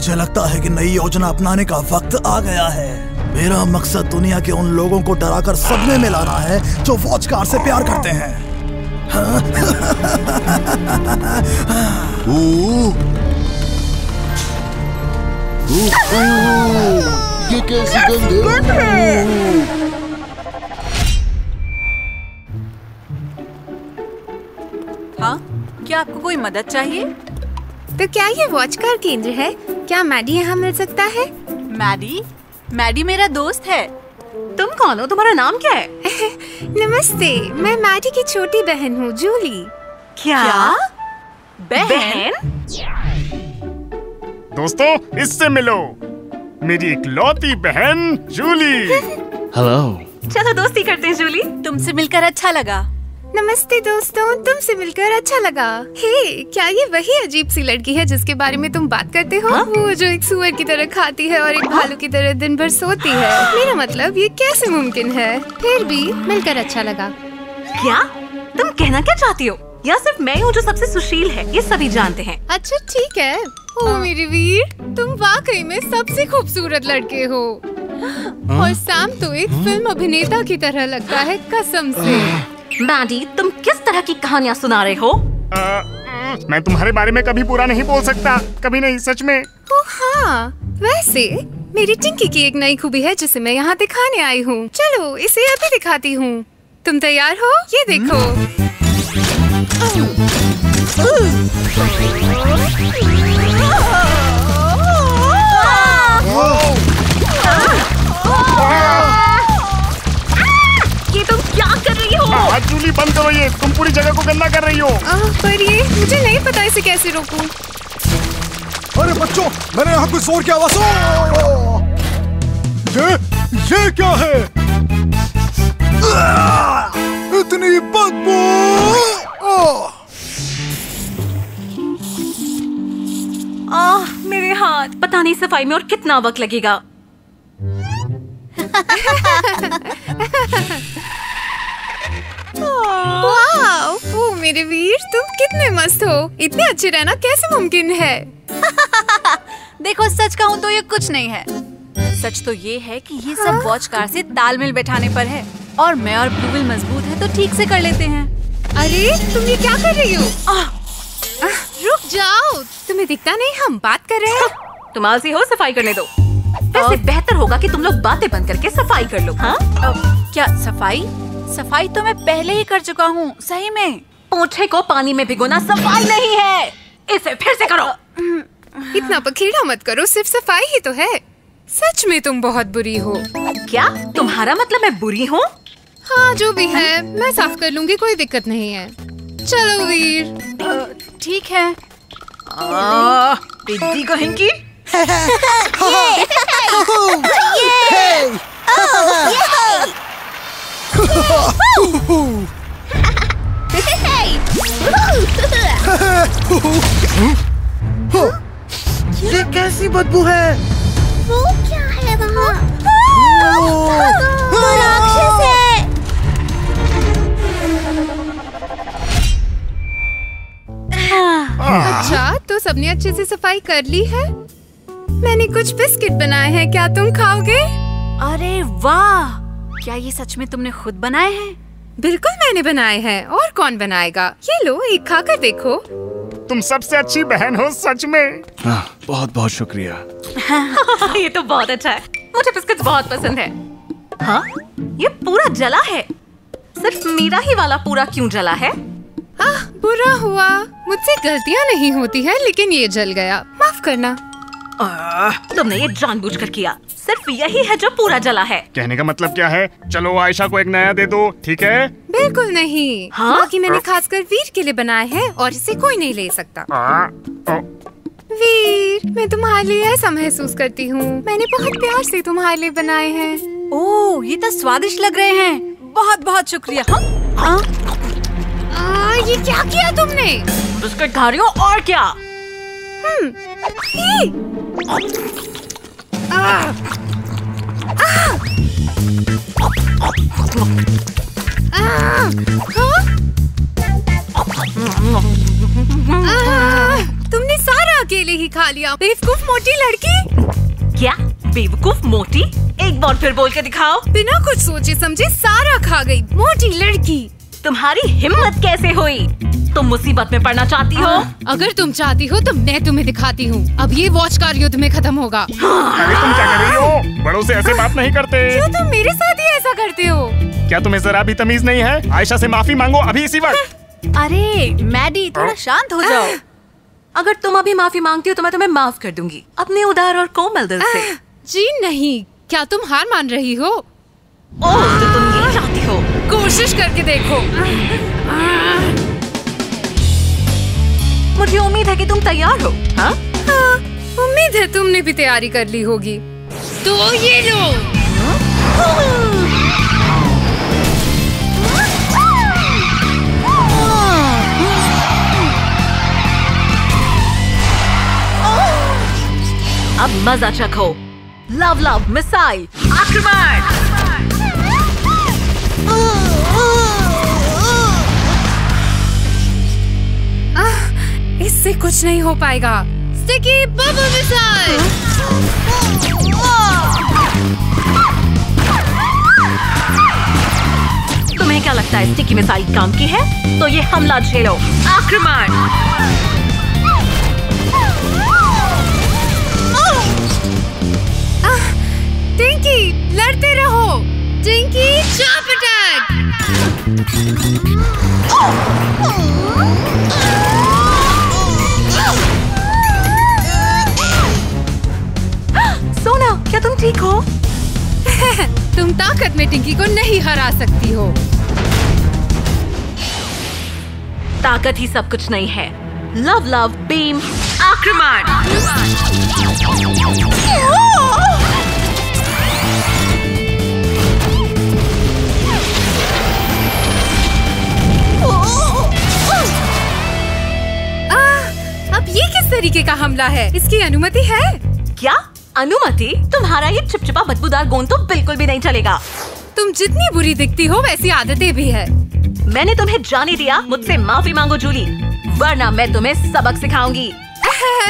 मुझे लगता है कि नई योजना अपनाने का वक्त आ गया है। मेरा मकसद दुनिया के उन लोगों को डराकर सदमे में लाना है जो वॉच कार से प्यार करते हैं। ये कैसी गंध है? हाँ, क्या आपको कोई मदद चाहिए? तो क्या ये वॉच कार केंद्र है? क्या मैडी यहाँ मिल सकता है? मैडी? मैडी मेरा दोस्त है। तुम कौन हो? तुम्हारा नाम क्या है? नमस्ते, मैं मैडी की छोटी बहन हूँ, जूली। क्या? बहन? दोस्तों, इससे मिलो, मेरी इकलौती बहन जूली। हेलो। चलो दोस्ती करते हैं जूली। तुमसे मिलकर अच्छा लगा। नमस्ते दोस्तों, तुमसे मिलकर अच्छा लगा। हे, क्या ये वही अजीब सी लड़की है जिसके बारे में तुम बात करते हो? वो जो एक सुअर की तरह खाती है और एक भालू की तरह दिन भर सोती है। मेरा मतलब ये कैसे मुमकिन है? फिर भी मिलकर अच्छा लगा। क्या तुम कहना क्या चाहती हो? या सिर्फ मैं हूँ जो सबसे सुशील है, ये सभी जानते हैं। अच्छा ठीक है। ओ मेरे वीर, तुम वाकई में सबसे खूबसूरत लड़के हो। और सैम तो एक फिल्म अभिनेता की तरह लगता है, कसम से। मैडी, तुम किस तरह की कहानियाँ सुना रहे हो? मैं तुम्हारे बारे में कभी बुरा नहीं बोल सकता, कभी नहीं, सच में। ओ हाँ, वैसे मेरी टिंकी की एक नई खूबी है जिसे मैं यहाँ दिखाने आई हूँ। चलो इसे अभी दिखाती हूँ। तुम तैयार हो? ये देखो। ये तुम क्या कर रही हो? जूली बंद करो ये, तुम पूरी जगह को गंदा कर रही हो। पर ये मुझे नहीं पता इसे कैसे रोकूं। अरे बच्चों, मैंने यहाँ कोई शोर की आवाज ये क्या है? इतनी बदबू! मेरे हाथ, पता नहीं सफाई में और कितना वक्त लगेगा। वाओ, ओ मेरे वीर, तुम कितने मस्त हो। इतने अच्छे रहना कैसे मुमकिन है? देखो, सच कहूँ तो ये कुछ नहीं है। सच तो ये है कि ये सब वॉच कार से तालमेल बैठाने पर है, और मैं और ब्लूविल मजबूत है तो ठीक से कर लेते हैं। अरे तुम ये क्या कर रही हो? रुक जाओ, तुम्हें दिखता नहीं हम बात कर रहे हैं। तुम आलसी हो, सफाई करने दो। वैसे बेहतर होगा कि तुम लोग बातें बंद करके सफाई कर लो। हाँ? क्या सफाई? सफाई तो मैं पहले ही कर चुका हूँ, सही में। पोछे को पानी में भिगोना सफाई नहीं है, इसे फिर से करो। इतना पखीड़ा मत करो, सिर्फ सफाई ही तो है। सच में तुम बहुत बुरी हो। क्या तुम्हारा मतलब मैं बुरी हूँ? हाँ जो भी है, मैं साफ कर लूंगी, कोई दिक्कत नहीं है। चलो वीर। ठीक है। दीदी कहेंगी। ये कैसी बदबू है? वो क्या है वहाँ? वो राक्षस है। अच्छा, तो सबने अच्छे से सफाई कर ली है? मैंने कुछ बिस्किट बनाए हैं, क्या तुम खाओगे? अरे वाह, क्या ये सच में तुमने खुद बनाए हैं? बिल्कुल मैंने बनाए हैं, और कौन बनाएगा? ये लो, एक खाकर देखो। तुम सबसे अच्छी बहन हो, सच में। बहुत बहुत शुक्रिया। ये तो बहुत अच्छा है, मुझे बिस्किट बहुत पसंद है। हाँ, ये पूरा जला है। सिर्फ मेरा ही वाला पूरा क्यों जला है? बुरा हुआ, मुझसे गलतियाँ नहीं होती है, लेकिन ये जल गया, माफ करना। तुमने ये जानबूझकर किया, सिर्फ यही है जो पूरा जला है। कहने का मतलब क्या है? चलो आयशा को एक नया दे दो, ठीक है? बिल्कुल नहीं। हाँ? बाकी मैंने खासकर वीर के लिए बनाए हैं, और इसे कोई नहीं ले सकता। वीर, मैं तुम्हारे लिए ऐसा महसूस करती हूँ, मैंने बहुत प्यार से तुम्हारे लिए बनाए हैं। ओह, ये तो स्वादिष्ट लग रहे हैं। बहुत बहुत शुक्रिया। ये क्या किया तुमने? बिस्किट खा रही हो और क्या? तुमने सारा अकेले ही खा लिया, बेवकूफ मोटी लड़की। क्या बेवकूफ मोटी? एक बार फिर बोल के दिखाओ। बिना कुछ सोचे समझे सारा खा गई, मोटी लड़की। तुम्हारी हिम्मत कैसे हुई? तुम मुसीबत में पड़ना चाहती हो? अगर तुम चाहती हो तो मैं तुम्हें दिखाती हूँ। अब ये वॉच कार युद्ध में खत्म होगा। अरे तुम क्या कर रही हो? बड़ों से ऐसे बात नहीं करते। क्यों तुम मेरे साथ ही ऐसा करते हो? क्या तुम्हें जरा भी तमीज नहीं है? आयशा से माफी मांगो अभी इसी वक्त। अरे मैडी, थोड़ा शांत हो जाओ। अगर तुम अभी माफी मांगती हो तो मैं तुम्हें माफ कर दूंगी, अपने उदार और कोमल दिल से। जी नहीं, क्या तुम हार मान रही हो? ओह, तो तुम ये चाहती हो? कोशिश करके देखो। मुझे उम्मीद है कि तुम तैयार हो। हाँ? हाँ, उम्मीद है तुमने भी तैयारी कर ली होगी। तो ये लो। अब मजा चखो। लव लव मिसाइल आक्रमण। इससे कुछ नहीं हो पाएगा। Sticky bubble missile. तुम्हें क्या लगता है स्टिकी मिसाइल काम की है? तो ये हमला झेलो। आक्रमण। टिंकी लड़ते रहो। टिंकी चाप अटैक। सोना, क्या तुम ठीक हो? तुम ताकत में टिंकी को नहीं हरा सकती हो। ताकत ही सब कुछ नहीं है। लव लव बीम आक्रमण। अब ये किस तरीके का हमला है? इसकी अनुमति है? क्या अनुमति? तुम्हारा ये चिपचिपा बदबूदार गोंद तो बिल्कुल भी नहीं चलेगा। तुम जितनी बुरी दिखती हो वैसी आदतें भी है। मैंने तुम्हें जाने दिया। मुझसे माफी मांगो जूली, वरना मैं तुम्हें सबक सिखाऊंगी।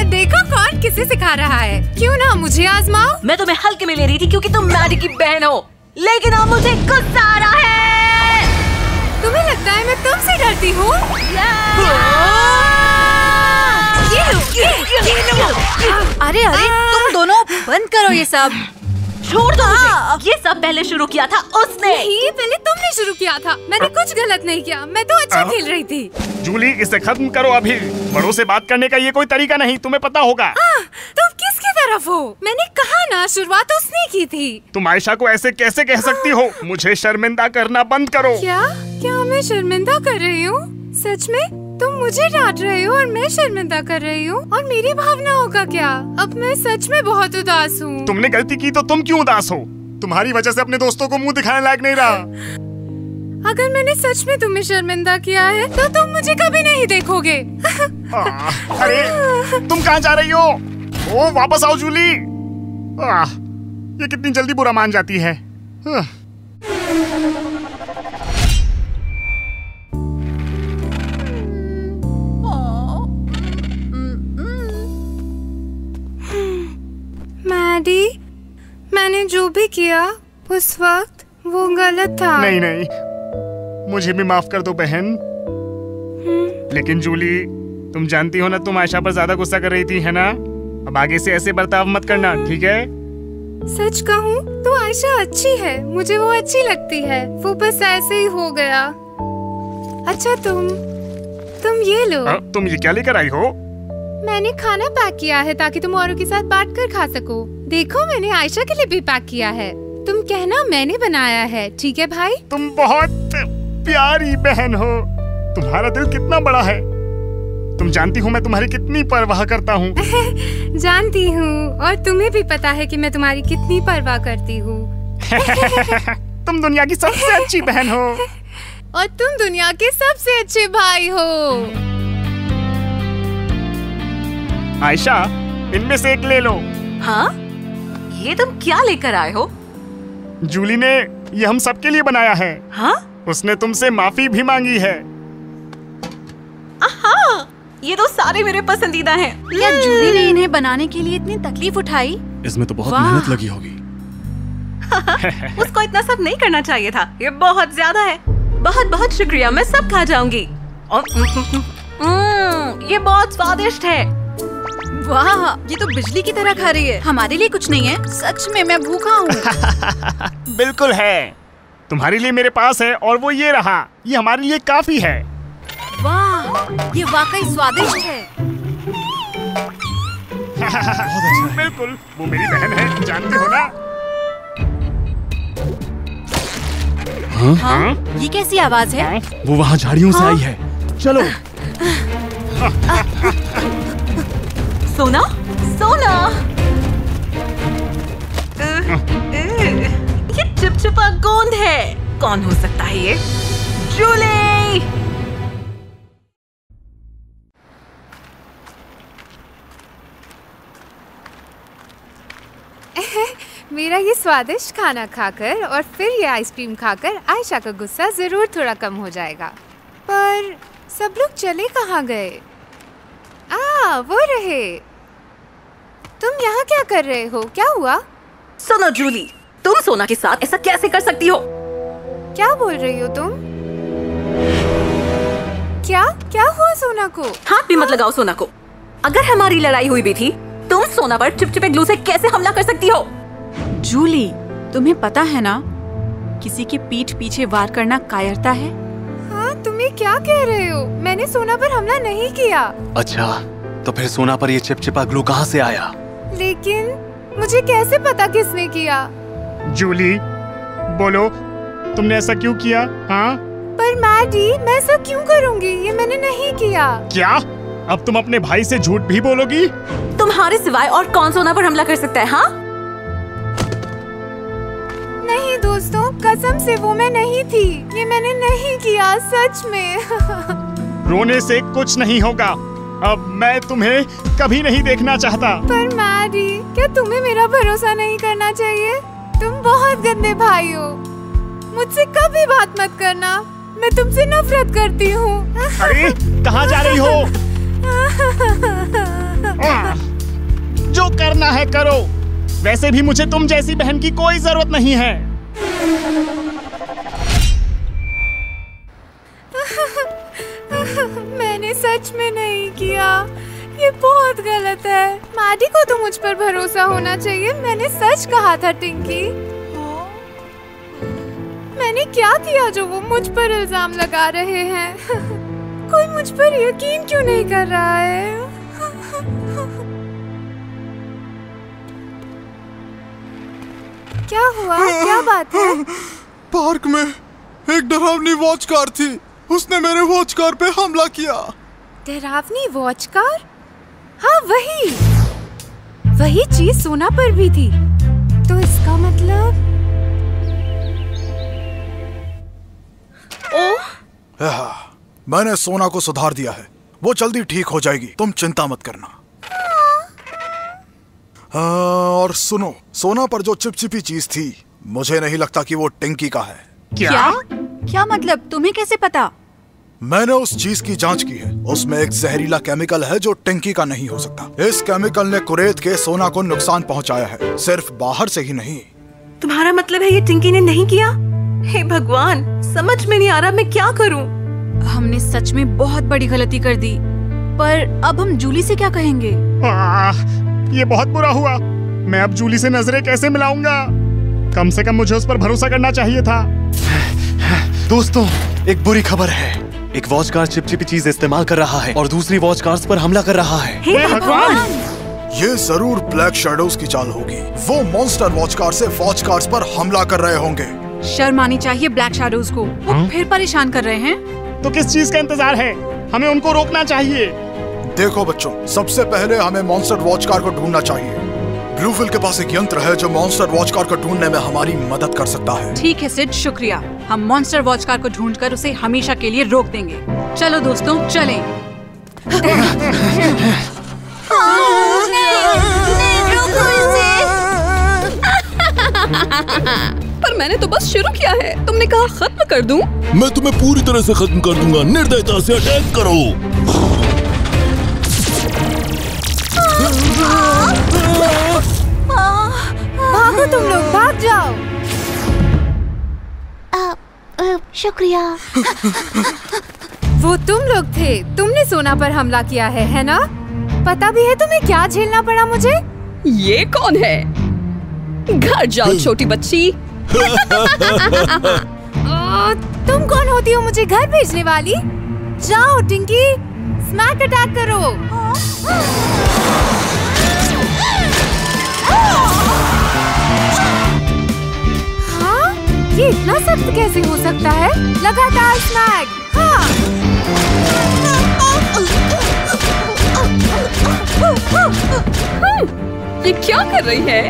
देखो कौन किसे सिखा रहा है। क्यों ना मुझे आजमाओ। मैं तुम्हें हल्के में ले रही थी क्योंकि तुम मैडी की बहन हो, लेकिन अब मुझे गुस्सा आ रहा है। तुम्हें लगता है मैं तुमसे डरती हूँ? अरे अरे, तुम दोनों बंद करो ये सब। छोड़ दो मुझे। ये सब पहले शुरू किया था उसने। नहीं, पहले तुमने शुरू किया था। मैंने कुछ गलत नहीं किया, मैं तो अच्छा खेल रही थी। जूली, इसे खत्म करो अभी। बड़ों से बात करने का ये कोई तरीका नहीं, तुम्हें पता होगा। तुम किसकी तरफ हो? मैंने कहा ना, शुरुआत उसने की थी। तुम आयशा को ऐसे कैसे कह सकती हो? मुझे शर्मिंदा करना बंद करो। क्या मैं शर्मिंदा कर रही हूँ? सच में? तुम मुझे डांट रहे हो और मैं शर्मिंदा कर रही हूँ? और मेरी भावनाओं का क्या? अब मैं सच में बहुत उदास हूँ। तुमने गलती की तो तुम क्यों उदास हो? तुम्हारी वजह से अपने दोस्तों को मुंह दिखाने लायक नहीं रहा। अगर मैंने सच में तुम्हें शर्मिंदा किया है तो तुम मुझे कभी नहीं देखोगे। अरे तुम कहाँ जा रही हो? ओ वापस आओ जूली। ये कितनी जल्दी बुरा मान जाती है। मैडी, मैंने जो भी किया उस वक्त वो गलत था। नहीं, मुझे भी माफ कर दो बहन। लेकिन जूली, तुम जानती हो ना, तुम आयशा पर ज्यादा गुस्सा कर रही थी, है ना? अब आगे से ऐसे बर्ताव मत करना, ठीक है? सच कहूँ तो आयशा अच्छी है, मुझे वो अच्छी लगती है। वो बस ऐसे ही हो गया। अच्छा तुम ये लो। तुम ये क्या लेकर आई हो? मैंने खाना पैक किया है ताकि तुम औरों के साथ बांटकर खा सको। देखो, मैंने आयशा के लिए भी पैक किया है। तुम कहना मैंने बनाया है, ठीक है भाई? तुम बहुत प्यारी बहन हो। तुम्हारा दिल कितना बड़ा है। तुम जानती हो मैं तुम्हारी कितनी परवाह करता हूँ। जानती हूँ, और तुम्हें भी पता है कि मैं तुम्हारी कितनी परवाह करती हूँ। तुम दुनिया की सबसे अच्छी बहन हो। और तुम दुनिया के सबसे अच्छे भाई हो। आयशा, इनमें से एक ले लो। हाँ? ये तुम क्या लेकर आए हो? जूली ने ये हम सबके लिए बनाया है। हाँ? उसने तुमसे माफी भी मांगी है। ये तो सारे मेरे पसंदीदा हैं। क्या जूली ने इन्हें बनाने के लिए इतनी तकलीफ उठाई? इसमें तो बहुत वाह। मेहनत लगी होगी। उसको इतना सब नहीं करना चाहिए था, ये बहुत ज्यादा है। बहुत बहुत शुक्रिया, मैं सब खा जाऊंगी। ये बहुत स्वादिष्ट है। वाह, ये तो बिजली की तरह खा रही है। हमारे लिए कुछ नहीं है। सच में मैं भूखा हूँ। बिल्कुल है, तुम्हारे लिए मेरे पास है और वो ये रहा। ये हमारे लिए काफी है। वाह, ये वाकई स्वादिष्ट है। बिल्कुल, वो मेरी बहन है, जानते हो ना? हाँ? ये कैसी आवाज है? वो वहाँ झाड़ियों से आई है। चलो। सोना, सोना। ये चिपचिपा गोंद है। कौन हो सकता है ये? जूली! मेरा ये स्वादिष्ट खाना खाकर और फिर ये आइसक्रीम खाकर आयशा का गुस्सा जरूर थोड़ा कम हो जाएगा। पर सब लोग चले कहाँ गए? वो रहे। तुम यहाँ क्या कर रहे हो? क्या हुआ? सुनो जूली, तुम सोना के साथ ऐसा कैसे कर सकती हो? क्या बोल रही हो तुम? क्या क्या हुआ सोना को? हाथ भी मत लगाओ सोना को। अगर हमारी लड़ाई हुई भी थी, तुम सोना पर चिपचिपे ग्लू से कैसे हमला कर सकती हो? जूली, तुम्हें पता है ना, किसी की पीठ पीछे वार करना कायरता है। हाँ, तुम्हें क्या कह रहे हो? मैंने सोना पर हमला नहीं किया। अच्छा, तो फिर सोना पर ये चिपचिपा ग्लू कहाँ से आया? लेकिन मुझे कैसे पता किसने किया? जूली, बोलो, तुमने ऐसा क्यों किया? हाँ? पर मैडी, मैं ऐसा क्यों करूँगी? ये मैंने नहीं किया। क्या? अब तुम अपने भाई से झूठ भी बोलोगी? तुम्हारे सिवाय और कौन सोना पर हमला कर सकता है? हाँ? नहीं दोस्तों, कसम से वो मैं नहीं थी। ये मैंने नहीं किया, सच में। रोने से कुछ नहीं होगा। अब मैं तुम्हें कभी नहीं देखना चाहता। पर मैडी, क्या तुम्हें मेरा भरोसा नहीं करना चाहिए? तुम बहुत गंदे भाई हो। मुझसे कभी बात मत करना, मैं तुमसे नफरत करती हूँ। अरे, कहाँ जा रही हो? जो करना है करो। वैसे भी मुझे तुम जैसी बहन की कोई जरूरत नहीं है। मैंने सच में नहीं किया। ये बहुत गलत है। मैडी को तो मुझ पर भरोसा होना चाहिए। मैंने सच कहा था टिंकी। मैंने क्या किया जो वो मुझ पर इल्जाम लगा रहे हैं? कोई मुझ पर यकीन क्यों नहीं कर रहा है? क्या हुआ? क्या बात है? पार्क में एक डरावनी वॉच कार थी। उसने मेरे वॉच कार पे हमला किया। डरावनी वॉच कार? हाँ, वही चीज सोना पर भी थी। तो इसका मतलब? मैंने सोना को सुधार दिया है। वो जल्दी ठीक हो जाएगी, तुम चिंता मत करना। और सुनो, सोना पर जो चिपचिपी चीज थी, मुझे नहीं लगता कि वो टिंकी का है। क्या मतलब? तुम्हें कैसे पता? मैंने उस चीज की जांच की है। उसमें एक जहरीला केमिकल है जो टिंकी का नहीं हो सकता। इस केमिकल ने कुरैद के सोना को नुकसान पहुंचाया है, सिर्फ बाहर से ही नहीं। तुम्हारा मतलब है ये टिंकी ने नहीं किया? हे भगवान, समझ में नहीं आ रहा मैं क्या करूं। हमने सच में बहुत बड़ी गलती कर दी। पर अब हम जूली से क्या कहेंगे? ये बहुत बुरा हुआ। मैं अब जूली से नजरें कैसे मिलाऊंगा? कम से कम मुझे उस पर भरोसा करना चाहिए था। दोस्तों, एक बुरी खबर है। एक वॉच कार चिपचिपी चीज इस्तेमाल कर रहा है और दूसरी वॉच कार्स पर हमला कर रहा है। हे भगवान! ये जरूर ब्लैक शैडोज की चाल होगी। वो मॉन्स्टर वॉच कार से वॉच कार्स पर हमला कर रहे होंगे। शर्म आनी चाहिए ब्लैक शैडोज को। वो फिर परेशान कर रहे हैं। तो किस चीज का इंतजार है? हमें उनको रोकना चाहिए। देखो बच्चों, सबसे पहले हमें मॉन्स्टर वॉच कार को ढूंढना चाहिए। ब्लूफिल के पास एक यंत्र है जो मॉन्स्टर वॉच कार को ढूंढने में हमारी मदद कर सकता है। ठीक है सिड, शुक्रिया। हम मॉन्स्टर वॉच कार को ढूंढकर उसे हमेशा के लिए रोक देंगे। चलो दोस्तों, चलें। पर मैंने तो बस शुरू किया है। तुमने कहा खत्म कर दूं? मैं तुम्हें पूरी तरह से खत्म कर दूंगा। निर्दयता से अटैक करो। भागो तुम लोग, भाग जाओ। शुक्रिया। वो तुम लोग थे, तुमने सोना पर हमला किया है ना? पता भी है तुम्हें क्या झेलना पड़ा मुझे? ये कौन है? घर जाओ छोटी बच्ची। तुम कौन होती हो मुझे घर भेजने वाली? जाओ टिंकी, स्मैक अटैक करो। हाँ, ये इतना सख्त कैसे हो सकता है? लगातार स्मैक। हाँ। ये क्या कर रही है?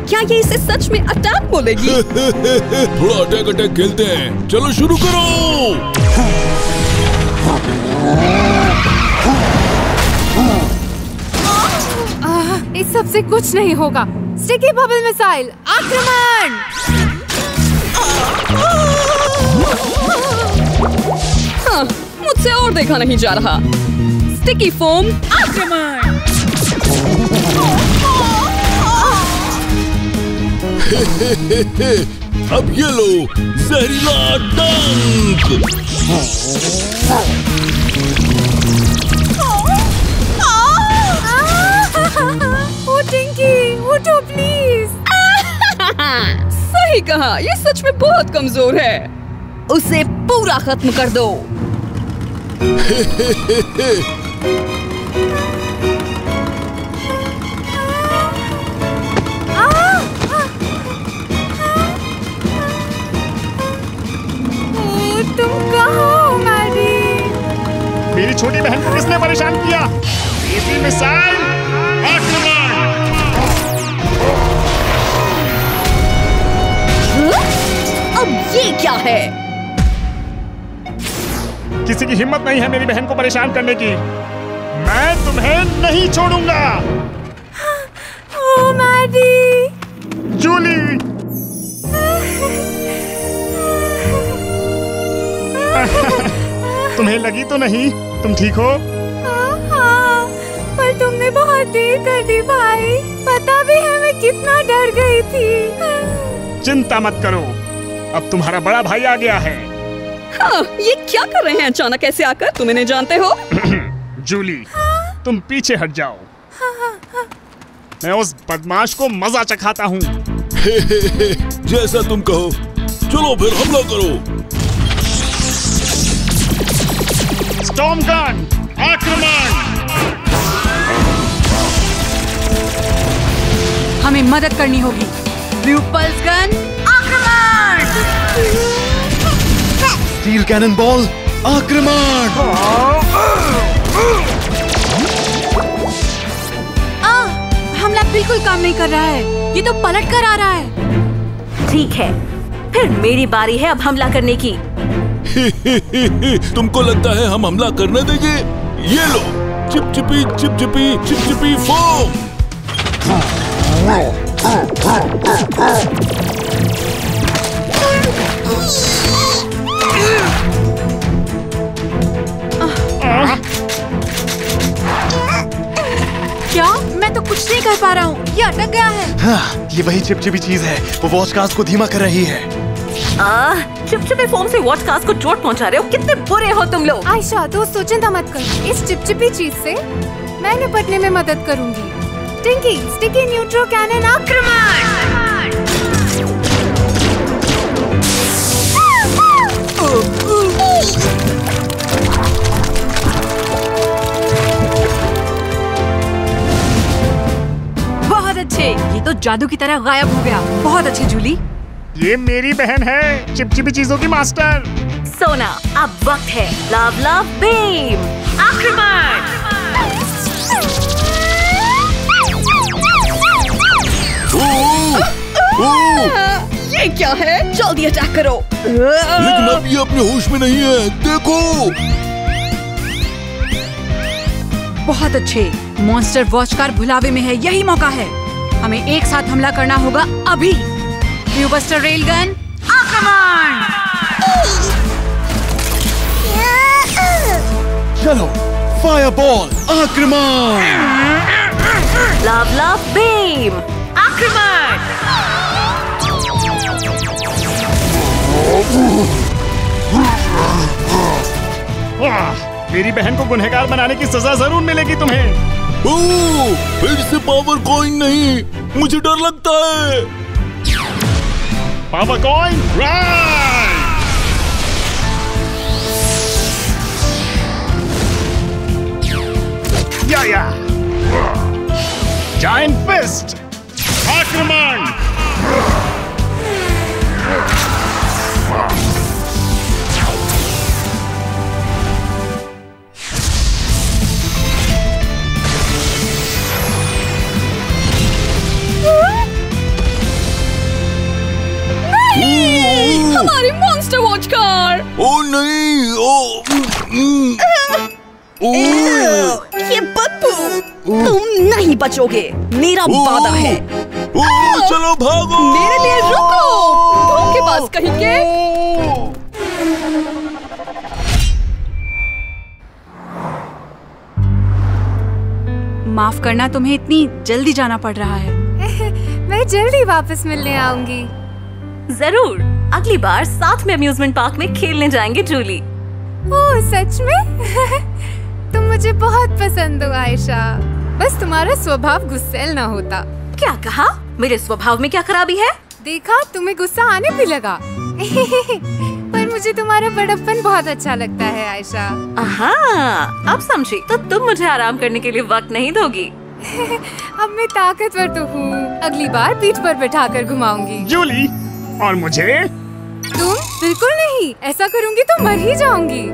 क्या ये इसे सच में अटैक बोलेगी? थोड़ा अटैक अटैक खेलते हैं, चलो शुरू करो। इस सब से कुछ नहीं होगा। स्टिकी बबल मिसाइल, आक्रमण! हाँ, मुझसे और देखा नहीं जा रहा। स्टिकी फोम, आक्रमण! अब ये लो जहरीला डंक। ओ टिंकी, उठो प्लीज। सही कहा, ये सच में बहुत कमजोर है। उसे पूरा खत्म कर दो। तुम कहाँ हो मैडी? मेरी छोटी बहन को किसने परेशान किया? इसी मिसाइल आक्रमण! अब ये क्या है? किसी की हिम्मत नहीं है मेरी बहन को परेशान करने की। मैं तुम्हें नहीं छोड़ूंगा। ओ मैडी। जूली, तुम्हें लगी तो नहीं? तुम ठीक हो? हाँ, पर तुमने बहुत देर कर दी भाई। पता भी है मैं कितना डर गई थी। चिंता मत करो, अब तुम्हारा बड़ा भाई आ गया है। हाँ, ये क्या कर रहे हैं अचानक ऐसे आकर? तुम इन्हें जानते हो? जूली, तुम पीछे हट जाओ। मैं उस बदमाश को मजा चखाता हूँ। जैसा तुम कहो। चलो फिर हमला करो। स्टॉर्म गन, आक्रमण! हमें मदद करनी होगी। ब्लू पल्स गन, आक्रमण! स्टील कैनन बॉल, आक्रमण! हमला बिल्कुल काम नहीं कर रहा है। ये तो पलट कर आ रहा है। ठीक है, फिर मेरी बारी है अब हमला करने की। तुमको लगता है हम हमला करने देंगे? ये लो, चिपचिपी चिपचिपी चिपचिपी फोम। क्या? मैं तो कुछ नहीं कर पा रहा हूँ, ये अटक गया है। हाँ, ये वही चिपचिपी चीज है, वो वॉच कार्स को धीमा कर रही है। चिपचिपे फोम से वॉच कार्स को चोट पहुंचा रहे हो। कितने बुरे हो तुम लोग। आयशा, तो चिंता मत कर। इस चिपचिपी चीज से मैं निपटने में मदद करूंगी। टिंकी, स्टिकी न्यूट्रो कैनन, आक्रमण! बहुत अच्छे, ये तो जादू की तरह गायब हो गया। बहुत अच्छे जूली। ये मेरी बहन है, चिपचिपी चीजों की मास्टर। सोना, अब वक्त है लव लव बीम, आक्रमण! ये क्या है? जल्दी अटैक करो। लेकिन अब ये अपने होश में नहीं है, देखो। बहुत अच्छे, मॉन्स्टर वॉच कार भुलावे में है। यही मौका है, हमें एक साथ हमला करना होगा अभी। ब्लूबस्टर रेल गन, आक्रमण! चलो, फायरबॉल, आक्रमण! लव लव बीम, आक्रमण! मेरी बहन को गुनहगार बनाने की सजा जरूर मिलेगी तुम्हें। ओह, फिर से पावर कॉइन नहीं, मुझे डर लगता है। Power coin right. या जायंट फिस्ट आक्रमण। हमारी मॉन्स्टर वॉच कार। ओ नहीं, ये बदबू, तुम नहीं बचोगे, मेरा वादा है। चलो भागो। मेरे लिए रुको, धोखेबाज कहीं के। माफ करना, तुम्हें इतनी जल्दी जाना पड़ रहा है। मैं जल्दी वापस मिलने आऊंगी। जरूर, अगली बार साथ में अम्यूजमेंट पार्क में खेलने जाएंगे जूली। ओह सच में? तुम मुझे बहुत पसंद हो आयशा, बस तुम्हारा स्वभाव गुस्सैल ना होता। क्या कहा? मेरे स्वभाव में क्या खराबी है? देखा, तुम्हें गुस्सा आने भी लगा। पर मुझे तुम्हारा बड़प्पन बहुत अच्छा लगता है आयशा। अब समझी। तो तुम मुझे आराम करने के लिए वक्त नहीं दोगी? अब मैं ताकतवर तो हूँ, अगली बार पीठ पर बैठाकर घुमाऊंगी। जूली, और मुझे? तुम? बिल्कुल नहीं, ऐसा करूंगी तो मर ही जाऊंगी।